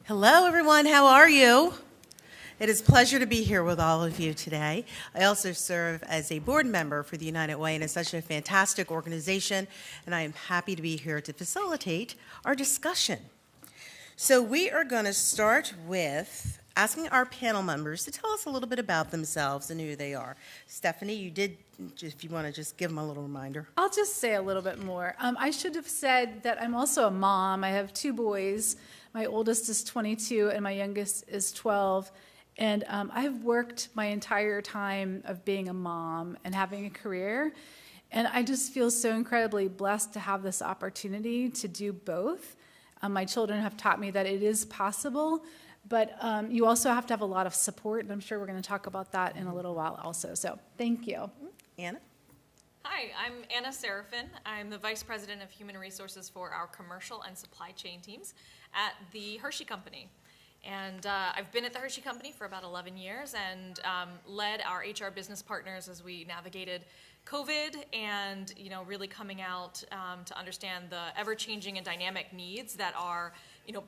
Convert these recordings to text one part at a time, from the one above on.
Hello, everyone. How are you? It is a pleasure to be here with all of you today. I also serve as a board member for the United Way, and it's such a fantastic organization, and I am happy to be here to facilitate our discussion. So we are going to start with asking our panel members to tell us a little bit about themselves and who they are. Stephanie, you did, if you want to just give them a little reminder. I'll just say a little bit more. I should have said that I'm also a mom. I have two boys. My oldest is 22 and my youngest is 12. And I've worked my entire time of being a mom and having a career. And I just feel so incredibly blessed to have this opportunity to do both. My children have taught me that it is possible, but you also have to have a lot of support, and I'm sure we're going to talk about that in a little while also. So thank you. Anna? Hi, I'm Anna Serafin. I'm the Vice President of Human Resources for our commercial and supply chain teams at the Hershey Company. And I've been at the Hershey Company for about 11 years and led our HR business partners as we navigated COVID and, really coming out to understand the ever-changing and dynamic needs that are,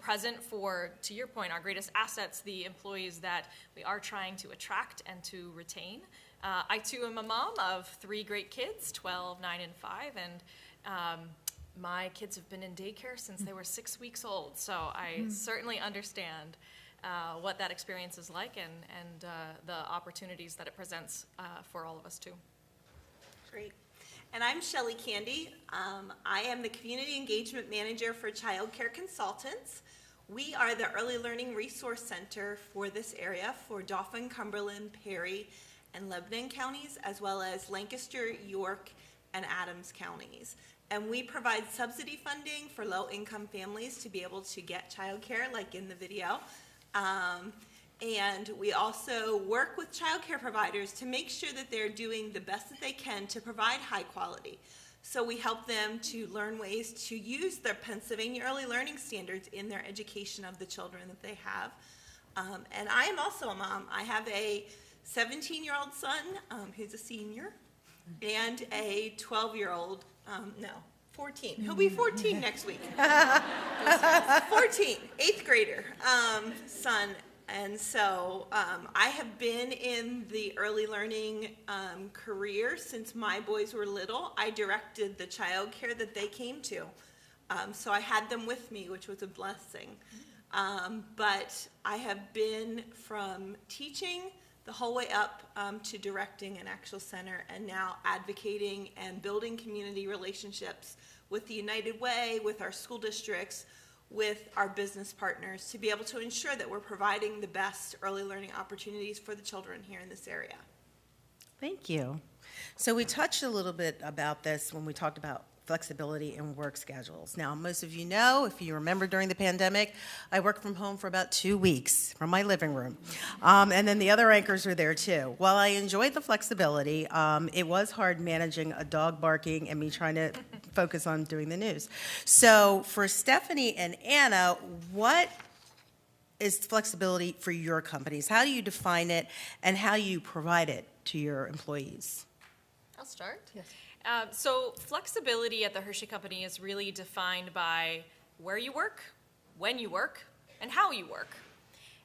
present for, to your point, our greatest assets, the employees that we are trying to attract and to retain. I, too, am a mom of 3 great kids, 12, 9, and 5, and my kids have been in daycare since they were 6 weeks old, so I certainly understand what that experience is like and the opportunities that it presents for all of us, too. Great. And I'm Shelley Candy. I am the Community Engagement Manager for Child Care Consultants. We are the Early Learning Resource Center for this area for Dauphin, Cumberland, Perry, and Lebanon counties, as well as Lancaster, York, and Adams counties. And we provide subsidy funding for low-income families to be able to get child care, like in the video. And we also work with child care providers to make sure that they're doing the best that they can to provide high quality. So we help them to learn ways to use their Pennsylvania Early Learning Standards in their education of the children that they have. And I am also a mom. I have a 17-year-old son who's a senior and a 12-year-old, 14. He'll be 14 next week. 14, 8th grader son. And so I have been in the early learning career since my boys were little. I directed the child care that they came to. So I had them with me, which was a blessing. But I have been from teaching the whole way up to directing an actual center and now advocating and building community relationships with the United Way, with our school districts, with our business partners to be able to ensure that we're providing the best early learning opportunities for the children here in this area. Thank you. So we touched a little bit about this when we talked about flexibility in work schedules. Now, most of you know, if you remember during the pandemic, I worked from home for about 2 weeks from my living room. And then the other anchors were there too. While I enjoyed the flexibility, it was hard managing a dog barking and me trying to focus on doing the news. So for Stephanie and Anna, what is flexibility for your companies? How do you define it and how you provide it to your employees? I'll start. Yes. So flexibility at the Hershey Company is really defined by where you work, when you work, and how you work.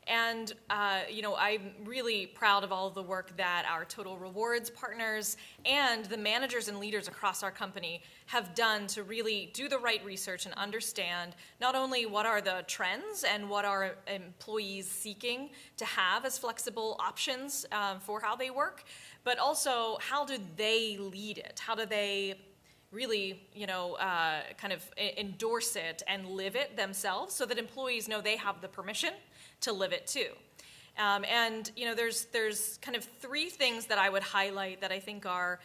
And, I'm really proud of all of the work that our Total Rewards partners and the managers and leaders across our company have done to really do the right research and understand not only what are the trends and what are employees seeking to have as flexible options for how they work, but also how do they lead it? How do they really, kind of endorse it and live it themselves so that employees know they have the permission to live it too. There's kind of 3 things that I would highlight that I think are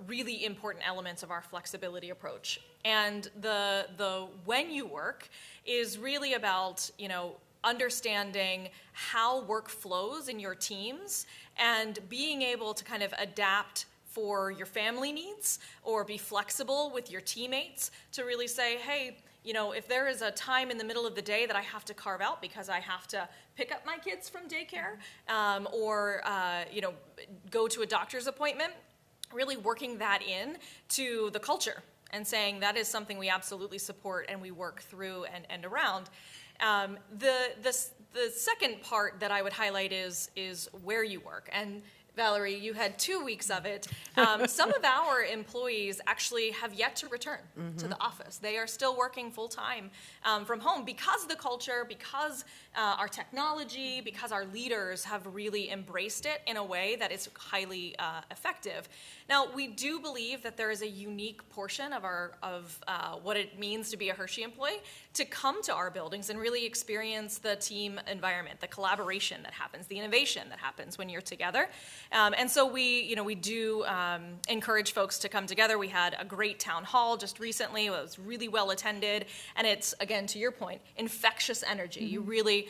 really important elements of our flexibility approach. And the when you work is really about, understanding how work flows in your teams and being able to kind of adapt for your family needs or be flexible with your teammates to really say, hey, if there is a time in the middle of the day that I have to carve out because I have to pick up my kids from daycare or go to a doctor's appointment, really working that in to the culture and saying that is something we absolutely support and we work through and around. The second part that I would highlight is where you work. And Valerie, you had 2 weeks of it. Some of our employees actually have yet to return to the office. They are still working full-time from home because of the culture, because our technology, because our leaders have really embraced it in a way that is highly effective. Now, we do believe that there is a unique portion of what it means to be a Hershey employee to come to our buildings and really experience the team environment, the collaboration that happens, the innovation that happens when you're together. And so we do encourage folks to come together. We had a great town hall just recently. It was really well attended. And it's, again, to your point, infectious energy. You really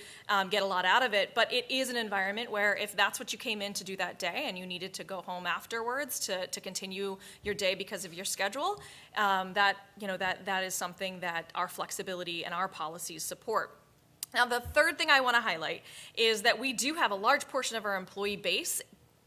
get a lot out of it. But it is an environment where if that's what you came in to do that day and you needed to go home afterwards to continue your day because of your schedule, that is something that our flexibility and our policies support. Now, the third thing I want to highlight is that we do have a large portion of our employee base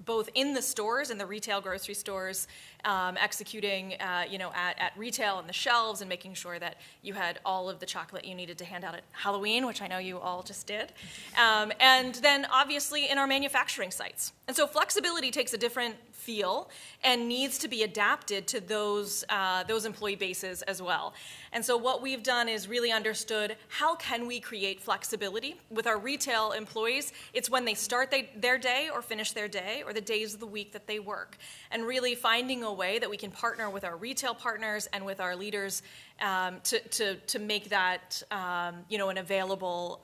both in the stores, in the retail grocery stores, executing, at retail on the shelves and making sure that you had all of the chocolate you needed to hand out at Halloween, which I know you all just did. And then obviously in our manufacturing sites. And so flexibility takes a different feel and needs to be adapted to those employee bases as well. And so what we've done is really understood how can we create flexibility with our retail employees. It's when they start their day or finish their day or the days of the week that they work. And really finding a way that we can partner with our retail partners and with our leaders to make that an available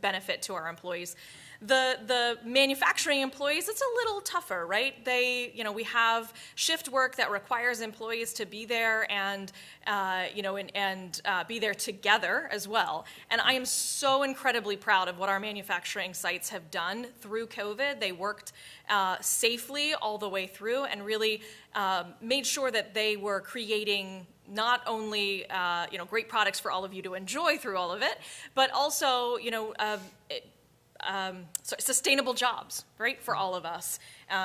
benefit to our employees. The manufacturing employees, it's a little tougher, right? We have shift work that requires employees to be there and be there together as well. And I am so incredibly proud of what our manufacturing sites have done through COVID. They worked safely all the way through and really made sure that they were creating not only great products for all of you to enjoy through all of it, but also sustainable jobs, right, for all of us.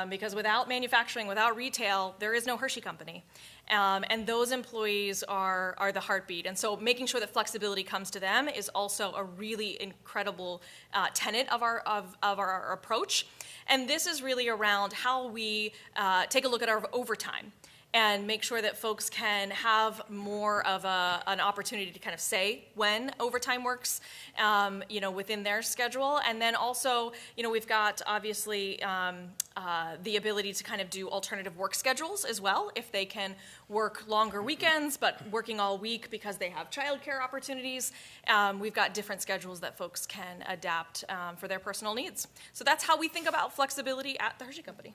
Because without manufacturing, without retail, there is no Hershey company. And those employees are the heartbeat. And so making sure that flexibility comes to them is also a really incredible tenet of our approach. And this is really around how we take a look at our overtime and make sure that folks can have more of an opportunity to kind of say when overtime works, within their schedule. And then also, we've got obviously the ability to kind of do alternative work schedules as well, if they can work longer weekends, but working all week because they have childcare opportunities. We've got different schedules that folks can adapt for their personal needs. So that's how we think about flexibility at the Hershey Company.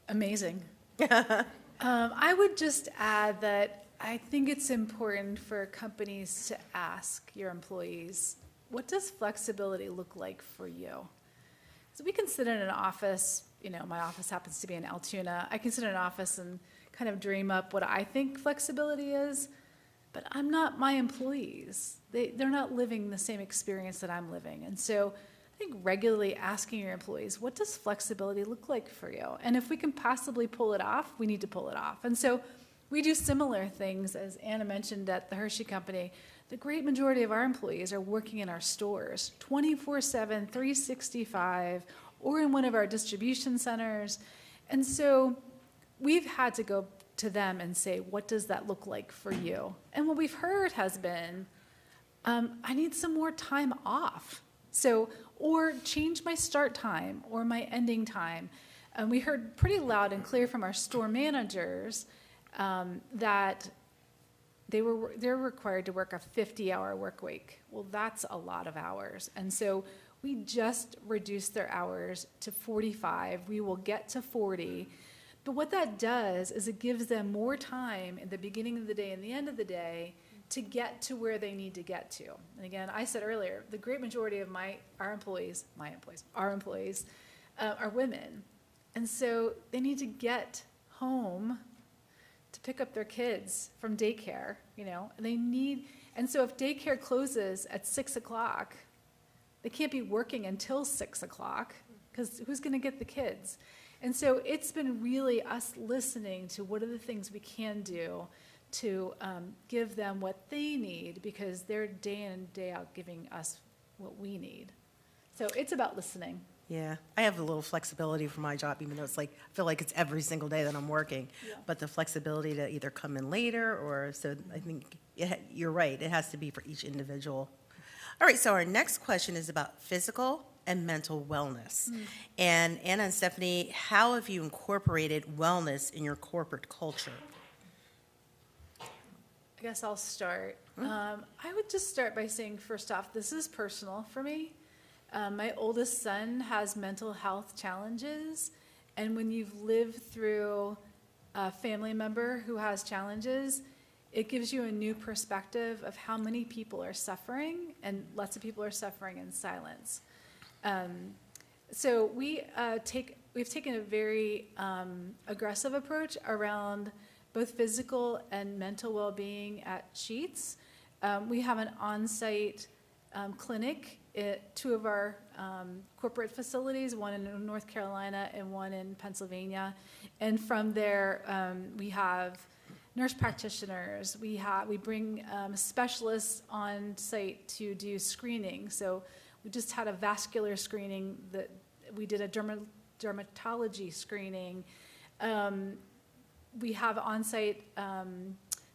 Amazing. I would just add that I think it's important for companies to ask your employees, what does flexibility look like for you? So we can sit in an office, my office happens to be in Altoona. I can sit in an office and kind of dream up what I think flexibility is, but I'm not my employees. They're not living the same experience that I'm living. And so I think regularly asking your employees, what does flexibility look like for you? And if we can possibly pull it off, we need to pull it off. And so we do similar things, as Anna mentioned, at the Hershey Company. The great majority of our employees are working in our stores 24/7, 365, or in one of our distribution centers. And so we've had to go to them and say, what does that look like for you? And what we've heard has been, I need some more time off. Or change my start time or my ending time. And we heard pretty loud and clear from our store managers that they're required to work a 50-hour work week. Well, that's a lot of hours. And so we just reduced their hours to 45. We will get to 40. But what that does is it gives them more time at the beginning of the day and the end of the day to get to where they need to get to. And again, I said earlier, the great majority of our employees are women. And so they need to get home to pick up their kids from daycare, and so if daycare closes at 6:00, they can't be working until 6:00 because who's going to get the kids? And so it's been really us listening to what are the things we can do to give them what they need, because they're day in and day out giving us what we need. So it's about listening. Yeah, I have a little flexibility for my job, even though it's like, I feel like it's every single day that I'm working. Yeah. But the flexibility to either come in later or, so I think you're right, it has to be for each individual. All right, so our next question is about physical and mental wellness. And Anna and Stephanie, how have you incorporated wellness in your corporate culture? I guess I'll start. I would just start by saying, first off, this is personal for me. My oldest son has mental health challenges, and when you've lived through a family member who has challenges, it gives you a new perspective of how many people are suffering, and lots of people are suffering in silence. So we've taken a very aggressive approach around both physical and mental well-being at Sheetz. We have an on-site clinic at two of our corporate facilities, one in North Carolina and one in Pennsylvania. And from there, we have nurse practitioners. We bring specialists on site to do screening. So we just had a vascular screening, that we did a dermatology screening. We have on-site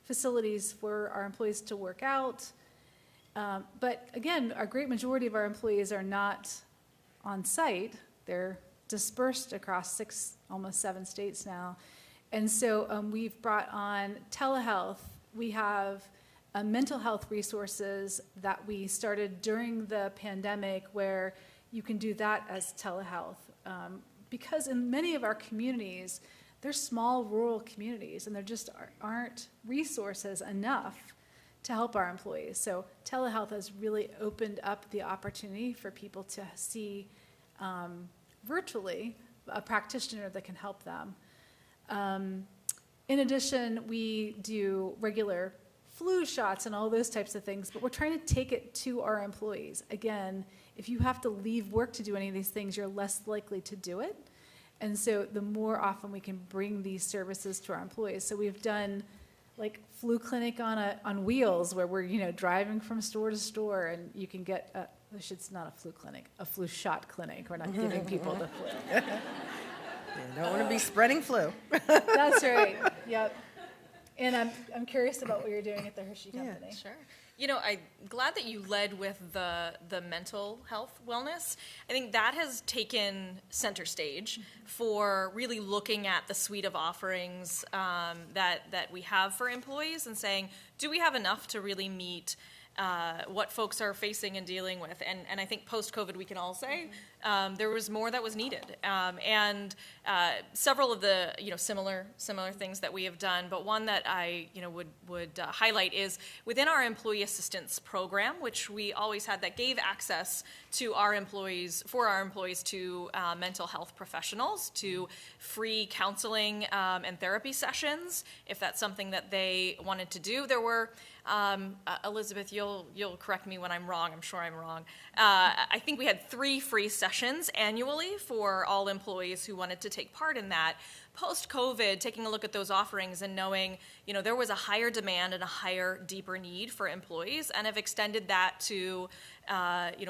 facilities for our employees to work out. But again, a great majority of our employees are not on site. They're dispersed across 6, almost 7 states now. And so we've brought on telehealth. We have mental health resources that we started during the pandemic, where you can do that as telehealth. Because in many of our communities, they're small rural communities, and there just aren't resources enough to help our employees. So telehealth has really opened up the opportunity for people to see virtually a practitioner that can help them. In addition, we do regular flu shots and all those types of things, but we're trying to take it to our employees. Again, if you have to leave work to do any of these things, you're less likely to do it. And so the more often we can bring these services to our employees. So we've done like flu clinic on wheels, where we're driving from store to store, and you can get it's not a flu clinic, a flu shot clinic. We're not giving people the flu. You don't want to be spreading flu. That's right. Yep. And I'm curious about what you're doing at the Hershey Company. Sure. I'm glad that you led with the mental health wellness. I think that has taken center stage for really looking at the suite of offerings that we have for employees, and saying, do we have enough to really meet what folks are facing and dealing with? And I think post-COVID, we can all say there was more that was needed. And several of the similar things that we have done, but one that I would highlight is within our employee assistance program, which we always had, that gave access to our employees to mental health professionals, to free counseling and therapy sessions if that's something that they wanted to do. There were Elizabeth, you'll correct me when I'm wrong. I'm sure I'm wrong. I think we had 3 free sessions annually for all employees who wanted to take part in that. Post-COVID, taking a look at those offerings and knowing, there was a higher demand and a higher, deeper need for employees, and have extended that to,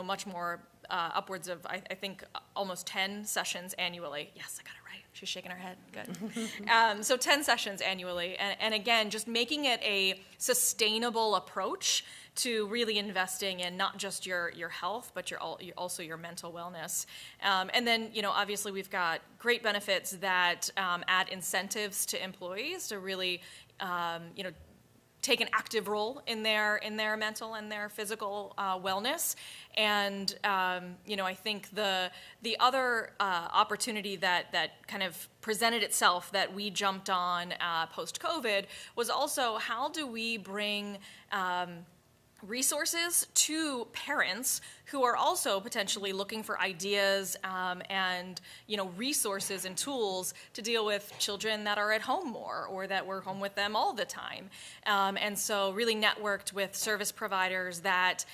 much more, upwards of, I think, almost 10 sessions annually. Yes, I got it right. She's shaking her head. Good. So 10 sessions annually. And again, just making it a sustainable approach to really investing in not just your health, but also your mental wellness. And then, obviously we've got great benefits that add incentives to employees to really, take an active role in their mental and their physical wellness. And I think the other opportunity that kind of presented itself that we jumped on post-COVID was also, how do we bring resources to parents who are also potentially looking for ideas and resources and tools to deal with children that are at home more, or that we're home with them all the time. And so really networked with service providers that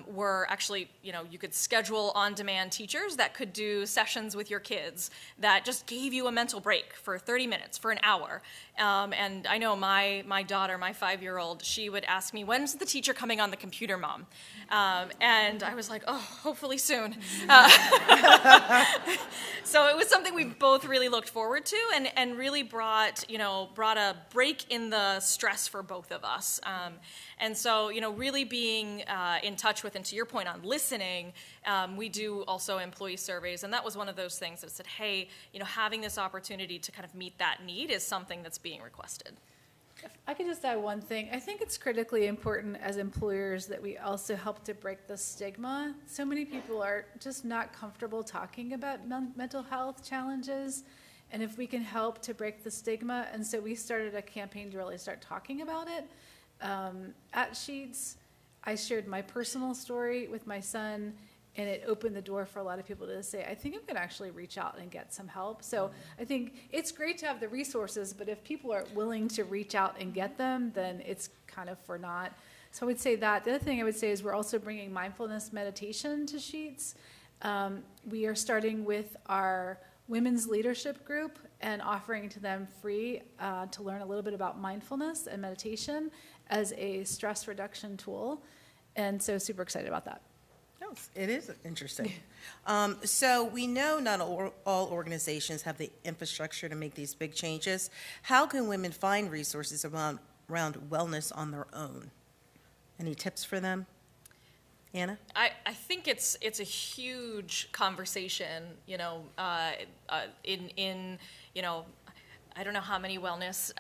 were actually, you could schedule on-demand teachers that could do sessions with your kids that just gave you a mental break for 30 minutes, for an hour. And I know my daughter, my 5-year-old, she would ask me, when's the teacher coming on the computer, Mom? And I was like, oh, hopefully soon. So it was something we both really looked forward to and really brought a break in the stress for both of us. And so, really being in touch with, and to your point on listening, we do also employee surveys, and that was one of those things that said, hey, having this opportunity to kind of meet that need is something that's being requested. If I could just add one thing. I think it's critically important as employers that we also help to break the stigma. So many people are just not comfortable talking about mental health challenges, and if we can help to break the stigma, and so we started a campaign to really start talking about it. At Sheetz, I shared my personal story with my son, and it opened the door for a lot of people to say, I think I'm going to actually reach out and get some help. So I think it's great to have the resources, but if people are willing to reach out and get them, then it's kind of for naught. So I would say that. The other thing I would say is we're also bringing mindfulness meditation to Sheetz. We are starting with our women's leadership group and offering to them free to learn a little bit about mindfulness and meditation as a stress reduction tool. And so super excited about that. Oh, it is interesting. So we know not all organizations have the infrastructure to make these big changes. How can women find resources around wellness on their own? Any tips for them? Anna? I think it's a huge conversation, in I don't know how many wellness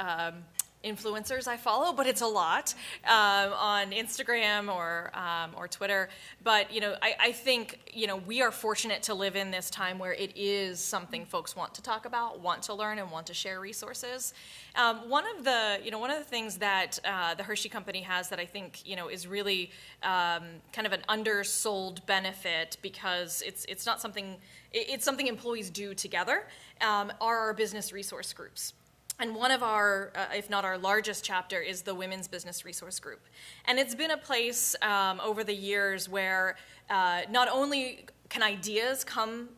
influencers I follow, but it's a lot on Instagram or Twitter. But I think we are fortunate to live in this time where it is something folks want to talk about, want to learn, and want to share resources. One of the things that the Hershey company has that I think is really kind of an undersold benefit, because it's not something, it's something employees do together, are our business resource groups. And one of our, if not our largest chapter, is the Women's Business Resource Group. And it's been a place over the years where not only can ideas come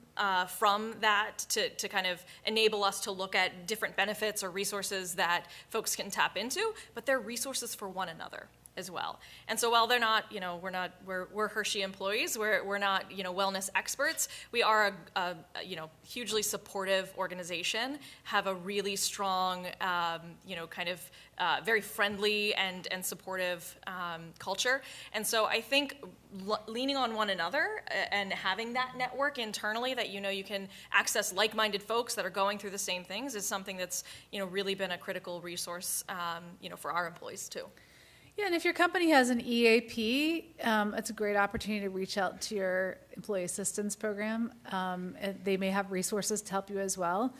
from that to kind of enable us to look at different benefits or resources that folks can tap into, but they're resources for one another as well. And so while they're not, we're Hershey employees, we're not, wellness experts, we are a hugely supportive organization, have a really strong, very friendly and supportive culture. And so I think leaning on one another and having that network internally that you can access like-minded folks that are going through the same things is something that's really been a critical resource for our employees too. Yeah, and if your company has an EAP, it's a great opportunity to reach out to your employee assistance program. They may have resources to help you as well.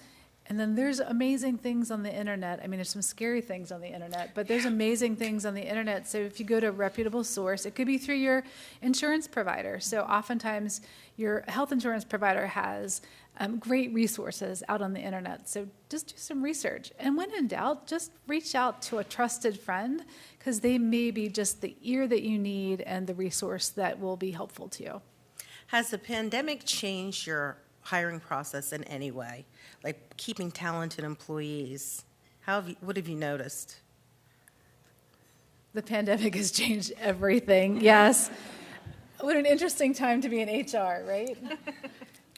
And then there's amazing things on the internet. I mean, there's some scary things on the internet, but there's amazing things on the internet. So if you go to a reputable source, it could be through your insurance provider. So oftentimes your health insurance provider has great resources out on the internet. So just do some research. And when in doubt, just reach out to a trusted friend, because they may be just the ear that you need and the resource that will be helpful to you. Has the pandemic changed your hiring process in any way, like keeping talented employees? What have you noticed? The pandemic has changed everything, yes. What an interesting time to be in HR, right?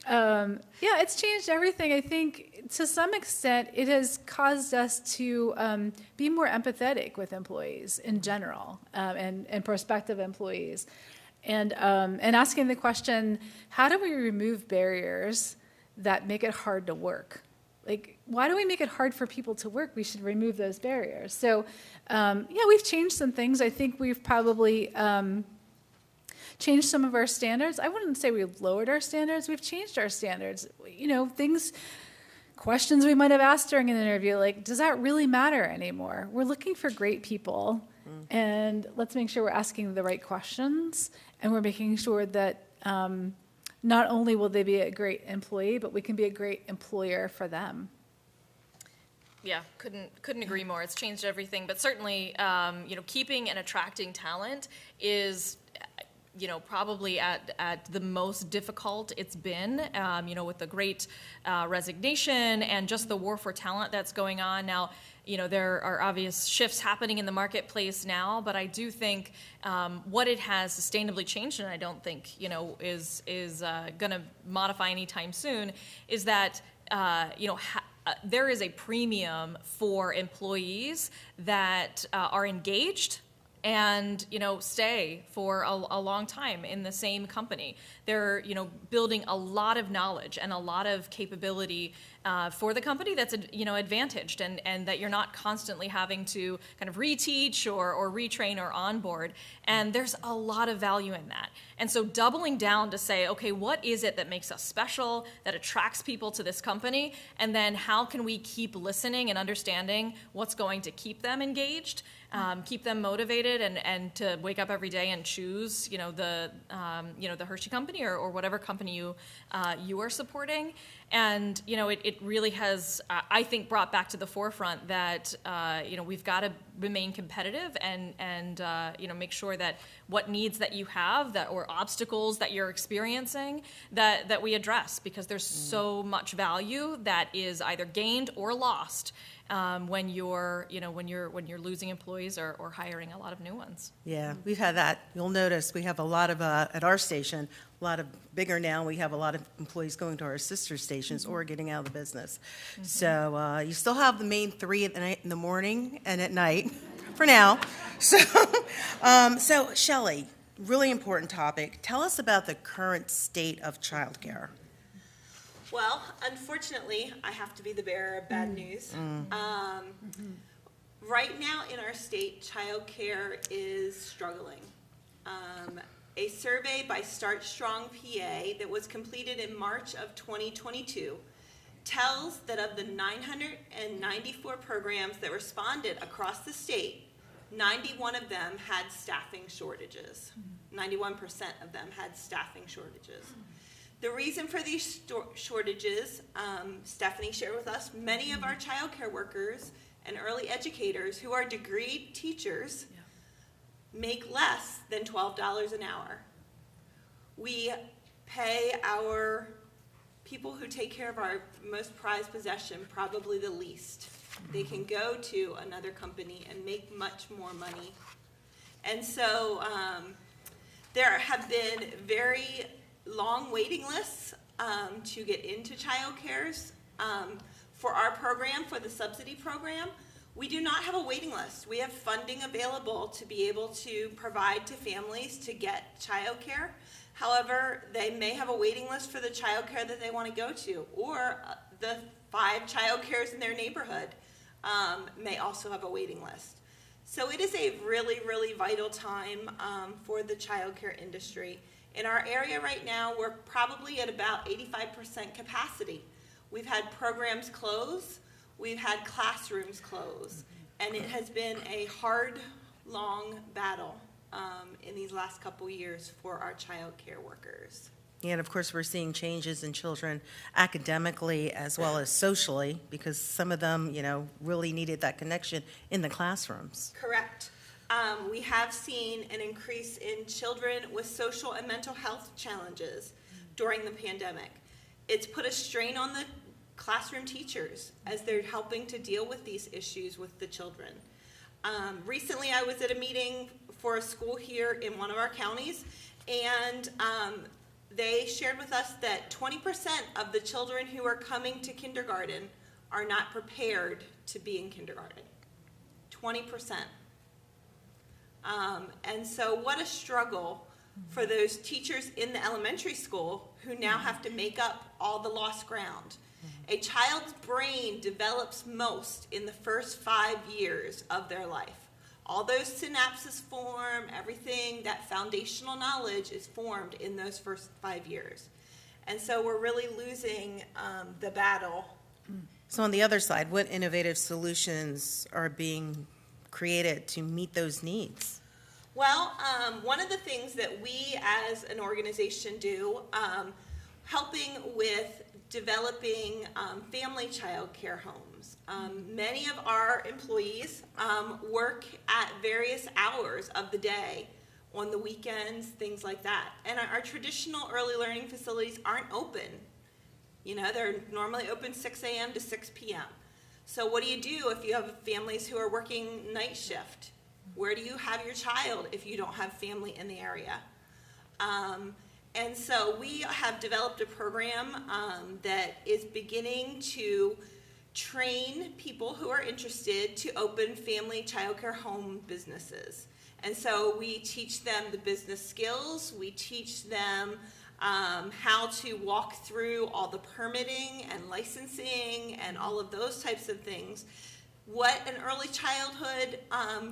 Yeah, it's changed everything. I think to some extent it has caused us to be more empathetic with employees in general, and prospective employees. And asking the question, how do we remove barriers that make it hard to work? Like, why do we make it hard for people to work? We should remove those barriers. So, we've changed some things. I think we've probably changed some of our standards. I wouldn't say we've lowered our standards. We've changed our standards. Questions we might have asked during an interview, like, does that really matter anymore? We're looking for great people, and let's make sure we're asking the right questions, and we're making sure that not only will they be a great employee, but we can be a great employer for them. Yeah, couldn't agree more. It's changed everything, but certainly, keeping and attracting talent is probably at the most difficult it's been, with the great resignation and just the war for talent that's going on. Now, there are obvious shifts happening in the marketplace now, but I do think what it has sustainably changed, and I don't think, is going to modify anytime soon, is that, there is a premium for employees that are engaged and stay for a long time in the same company. They're building a lot of knowledge and a lot of capability for the company that's advantaged, and that you're not constantly having to kind of reteach or retrain or onboard. And there's a lot of value in that. And so doubling down to say, okay, what is it that makes us special, that attracts people to this company, and then how can we keep listening and understanding what's going to keep them engaged, keep them motivated, and to wake up every day and choose, the Hershey company or whatever company you are supporting. And it really has, I think, brought back to the forefront that we've got to remain competitive and make sure that what needs that you have or obstacles that you're experiencing that we address, because there's so much value that is either gained or lost when you're losing employees or hiring a lot of new ones. Yeah, we've had that. You'll notice we have a lot of, at our station, a lot of bigger now, we have a lot of employees going to our sister stations or getting out of the business. So you still have the main three at the night, in the morning and at night, for now. So Shelley, really important topic. Tell us about the current state of childcare. Well, unfortunately, I have to be the bearer of bad news. Right now in our state, childcare is struggling. A survey by Start Strong PA that was completed in March of 2022 tells that of the 994 programs that responded across the state, 91 of them had staffing shortages. 91% of them had staffing shortages. The reason for these shortages, Stephanie shared with us, many of our childcare workers and early educators who are degreed teachers make less than $12 an hour. We pay our people who take care of our most prized possession probably the least. They can go to another company and make much more money. And so there have been very long waiting lists to get into child cares. For our program, for the subsidy program, we do not have a waiting list. We have funding available to be able to provide to families to get child care. However, they may have a waiting list for the child care that they want to go to, or the 5 child cares in their neighborhood may also have a waiting list. So it is a really, really vital time for the child care industry. In our area right now, we're probably at about 85% capacity. We've had programs close, we've had classrooms close, and it has been a hard, long battle in these last couple years for our child care workers. And of course, we're seeing changes in children academically as well as socially, because some of them, really needed that connection in the classrooms. Correct. We have seen an increase in children with social and mental health challenges during the pandemic. It's put a strain on the classroom teachers as they're helping to deal with these issues with the children. Recently, I was at a meeting for a school here in one of our counties, and they shared with us that 20% of the children who are coming to kindergarten are not prepared to be in kindergarten. 20%. And so what a struggle for those teachers in the elementary school who now have to make up all the lost ground. A child's brain develops most in the first 5 years of their life. All those synapses form, everything, that foundational knowledge is formed in those first 5 years. And so we're really losing the battle. So on the other side, what innovative solutions are being created to meet those needs? Well, one of the things that we as an organization do, helping with developing family child care homes. Many of our employees work at various hours of the day on the weekends, things like that. And our traditional early learning facilities aren't open. You know, they're normally open 6 a.m. to 6 p.m. So what do you do if you have families who are working night shift? Where do you have your child if you don't have family in the area? And so we have developed a program that is beginning to train people who are interested to open family childcare home businesses. And so we teach them the business skills, we teach them how to walk through all the permitting and licensing and all of those types of things. What an early childhood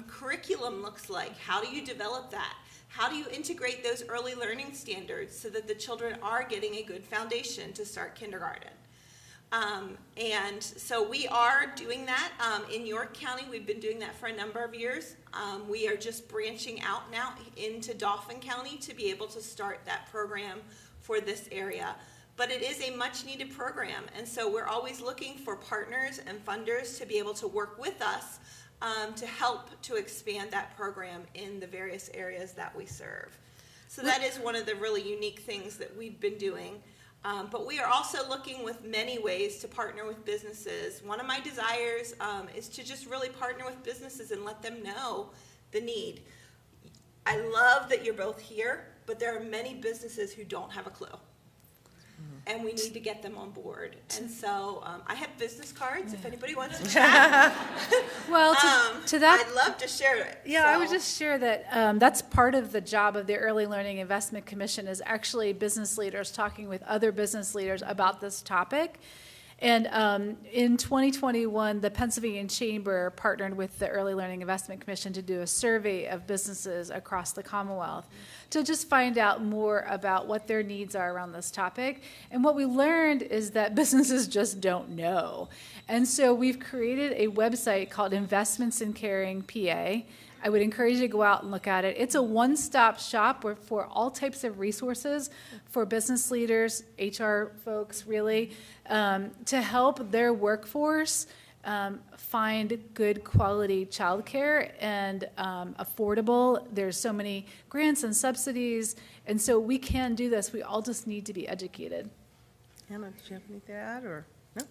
curriculum looks like. How do you develop that? How do you integrate those early learning standards so that the children are getting a good foundation to start kindergarten? And so we are doing that in York County. We've been doing that for a number of years. We are just branching out now into Dauphin County to be able to start that program for this area. But it is a much needed program, and so we're always looking for partners and funders to be able to work with us to help to expand that program in the various areas that we serve. So that is one of the really unique things that we've been doing. But we are also looking with many ways to partner with businesses. One of my desires is to just really partner with businesses and let them know the need. I love that you're both here, but there are many businesses who don't have a clue. And we need to get them on board. And so I have business cards if anybody wants to chat. Well, to that, I'd love to share it. yeah, I would just share that that's part of the job of the Early Learning Investment Commission is actually business leaders talking with other business leaders about this topic. And in 2021, the Pennsylvania Chamber partnered with the Early Learning Investment Commission to do a survey of businesses across the Commonwealth to just find out more about what their needs are around this topic. And what we learned is that businesses just don't know. And so we've created a website called Investments in Caring PA. I would encourage you to go out and look at it. It's a one-stop shop for all types of resources for business leaders, HR folks, really, to help their workforce find good quality childcare and affordable. There's so many grants and subsidies, and so we can do this. We all just need to be educated. Emma, do you have anything to add, or no?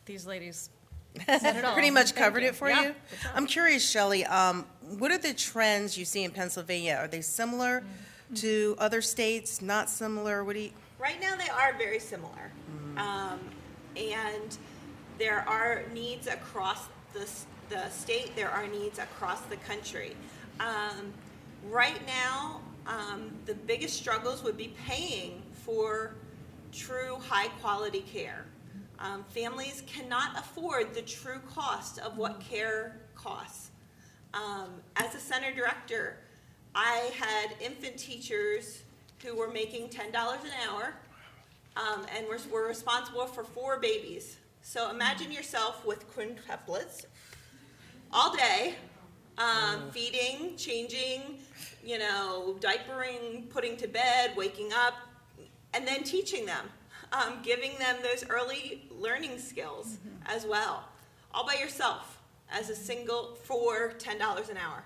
These ladies said it all. Pretty much Thank covered you. it for Yeah, you. good job. I'm curious, Shelley, what are the trends you see in Pennsylvania? Are they similar to other states, not similar? What do you? Right now, they are very similar. And there are needs across the state. There are needs across the country. Right now, the biggest struggles would be paying for true high-quality care. Families cannot afford the true cost of what care costs. As a center director, I had infant teachers who were making $10 an hour and were responsible for 4 babies. So imagine yourself with quintuplets all day, feeding, changing, diapering, putting to bed, waking up, and then teaching them, giving them those early learning skills as well, all by yourself as a single for $10 an hour.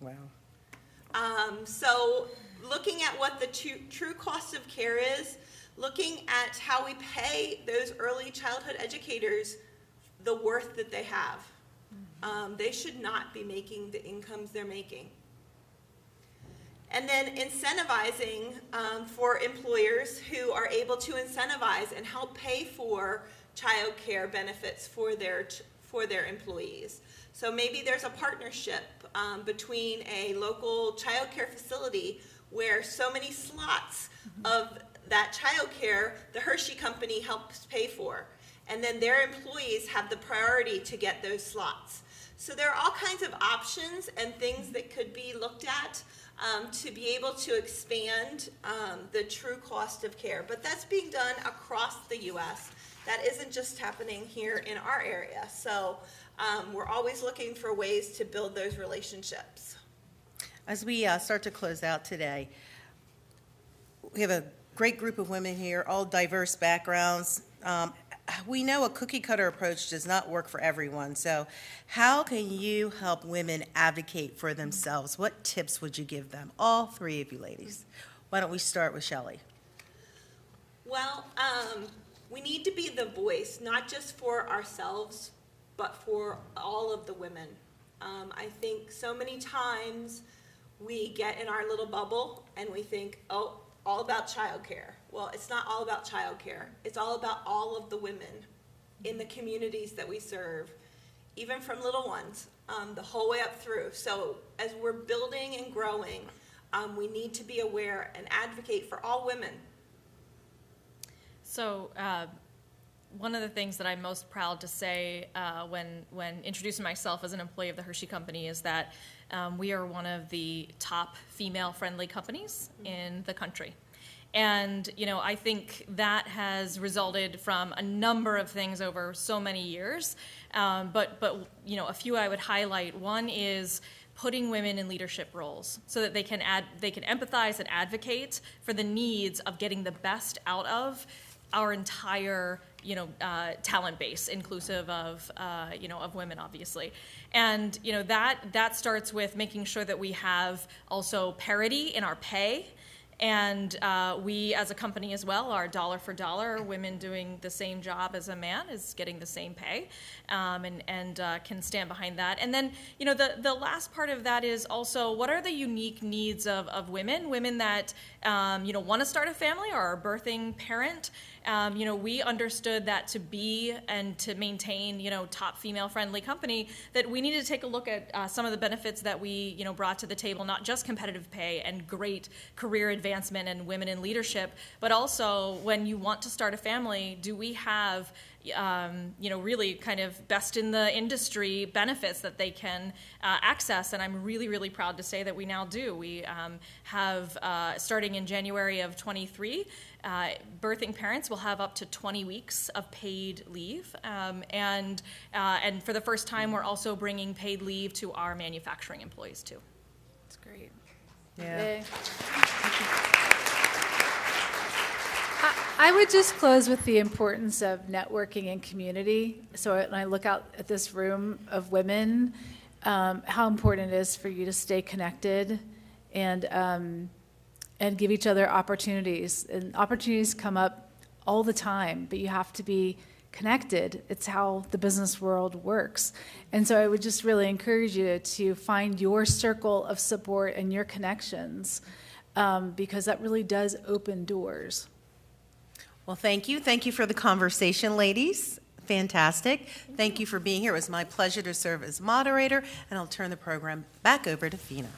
Wow. So looking at what the true cost of care is, looking at how we pay those early childhood educators the worth that they have. They should not be making the incomes they're making. And then incentivizing for employers who are able to incentivize and help pay for child care benefits for their employees. So maybe there's a partnership between a local child care facility where so many slots of that child care the Hershey company helps pay for. And then their employees have the priority to get those slots. So there are all kinds of options and things that could be looked at to be able to expand the true cost of care. But that's being done across the U.S. That isn't just happening here in our area. So we're always looking for ways to build those relationships. As we start to close out today, we have a great group of women here, all diverse backgrounds. we know a cookie cutter approach does not work for everyone. So how can you help women advocate for themselves? What tips would you give them? All three of you ladies. Why don't we start with Shelley? Well, we need to be the voice, not just for ourselves, but for all of the women. I think so many times we get in our little bubble and we think, oh, all about childcare. Well, it's not all about childcare. It's all about all of the women in the communities that we serve, even from little ones, the whole way up through. So as we're building and growing, we need to be aware and advocate for all women. So one of the things that I'm most proud to say when introducing myself as an employee of the Hershey Company is that we are one of the top female-friendly companies in the country. And, I think that has resulted from a number of things over so many years. But a few I would highlight. One is putting women in leadership roles so that they can empathize and advocate for the needs of getting the best out of our entire talent base, inclusive of women, obviously. And that starts with making sure that we have also parity in our pay. And we, as a company as well, are dollar for dollar. Women doing the same job as a man is getting the same pay, and can stand behind that. And then, the last part of that is also what are the unique needs of women that want to start a family or are a birthing parent. We understood that to be and to maintain, top female-friendly company, that we needed to take a look at some of the benefits that we, brought to the table, not just competitive pay and great career advancement and women in leadership, but also when you want to start a family, do we have really kind of best in the industry benefits that they can access? And I'm really, really proud to say that we now do. We have, starting in January of 23, birthing parents will have up to 20 weeks of paid leave. And for the first time, we're also bringing paid leave to our manufacturing employees, too. That's great. Yeah. I would just close with the importance of networking and community. So when I look out at this room of women, how important it is for you to stay connected and give each other opportunities. And opportunities come up all the time, but you have to be connected. It's how the business world works. And so I would just really encourage you to find your circle of support and your connections, because that really does open doors. Well, thank you. Thank you for the conversation, ladies. Fantastic. Thank you for being here. It was my pleasure to serve as moderator, and I'll turn the program back over to Fina.